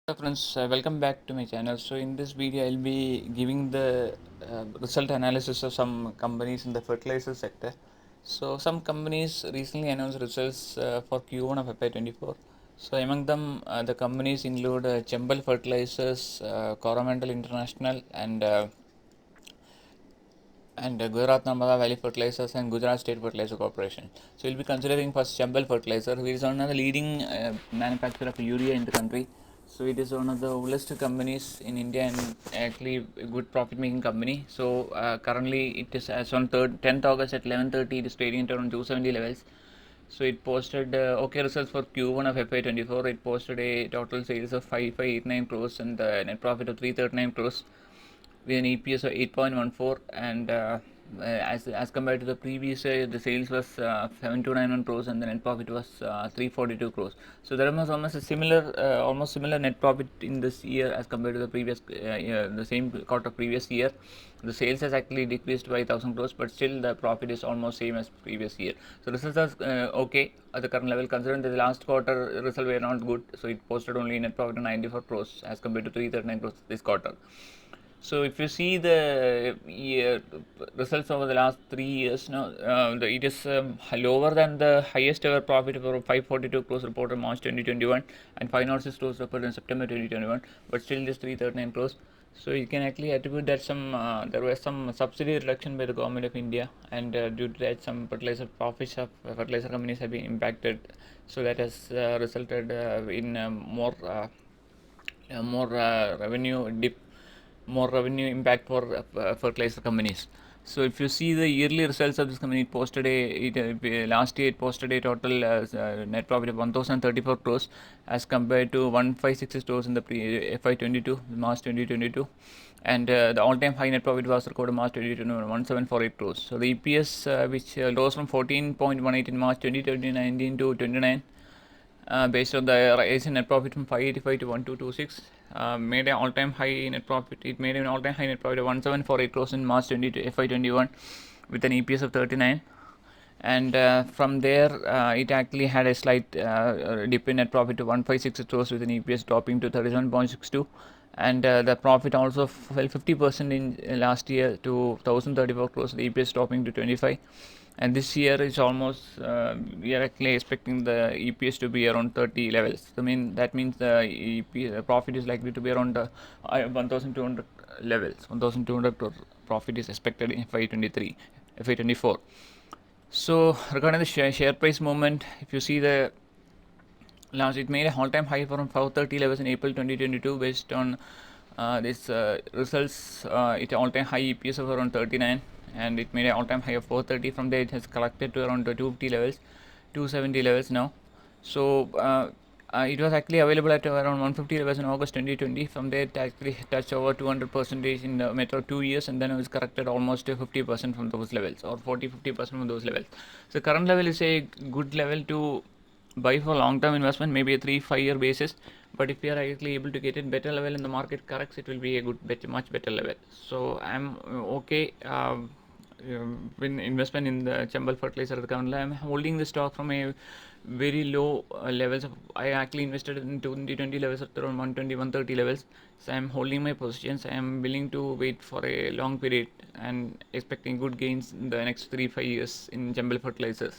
Hello friends, welcome back to my channel. So in this video I'll be giving the result analysis of some companies in the fertilizer sector. So some companies recently announced results for Q1 of Fy24. So among them the companies include Chambal Fertilizers, Coromandel International and Gujarat Namada Valley Fertilizers and Gujarat State Fertilizer Corporation. So we'll be considering first Chambal Fertilizer, which is one of the leading manufacturer of urea in the country. So it is one of the oldest companies in India and actually a good profit making company. So currently it is as on 10th August at 11:30 it is trading at around 270 levels. So it posted okay results for Q1 of FY24. It posted a total sales of 5589 crores and net profit of 339 crores with an EPS of 8.14, and as compared to the previous year, the sales was 7291 crores and the net profit was 342 crores. So there was almost a almost similar net profit in this year as compared to the previous year, the same quarter previous year. The sales has actually decreased by 1000 crores, but still the profit is almost same as previous year. So results are okay at the current level, considering that the last quarter results were not good. So it posted only net profit of 94 crores as compared to 339 crores this quarter. So if you see the results over the last 3 years now, it is lower than the highest ever profit of 542 crores reported in March 2021 and 506 crores reported in September 2021, but still this 339 crores. So you can actually attribute that there was some subsidy reduction by the government of India, and due to that some fertilizer profits of fertilizer companies have been impacted. So that has resulted in revenue dip, more revenue impact for fertilizer companies. So if you see the yearly results of this company, it posted last year it posted a total net profit of 1034 crores as compared to 1566 crores in the FY22 March 2022, and the all-time high net profit was recorded March 2022 1748 crores. So the EPS which rose from 14.18 in March 2019 to 29, based on the rise in net profit from 585 to 1226, made an all-time high net profit. It made an all-time high net profit of 1748 crores in March 20 FY21 with an EPS of 39. And from there, it actually had a slight dip in net profit to 156 crores with an EPS dropping to 37.62. And the profit also fell 50% in last year to 1034 crores, the EPS dropping to 25. And this year is almost we are actually expecting the EPS to be around 30 levels. I mean that means the profit is likely to be around 1200 levels. 1200 crore profit is expected in FY23, FY24. So regarding the share price movement, if you see the last, it made a all-time high from 430 levels in April 2022 based on this results. It all-time high EPS of around 39, and it made an all-time high of 430. From there, it has collected to around 250 levels, 270 levels now. So it was actually available at around 150 levels in August 2020. From there, it actually touched over 200% in the matter of 2 years, and then it was corrected almost 50% from those levels, or 40-50% from those levels. So current level is a good level to buy for long term investment, maybe a 3-5 year basis. But if you are actually able to get it better level in the market corrects, it will be a much better level. So I'm okay with investment in the Chambal Fertilizer. Currently I'm holding the stock from a very low levels of, I actually invested in 2020 levels at around 120 130 levels. So I'm holding my positions. I am willing to wait for a long period and expecting good gains in the next 3-5 years in Chambal Fertilizers.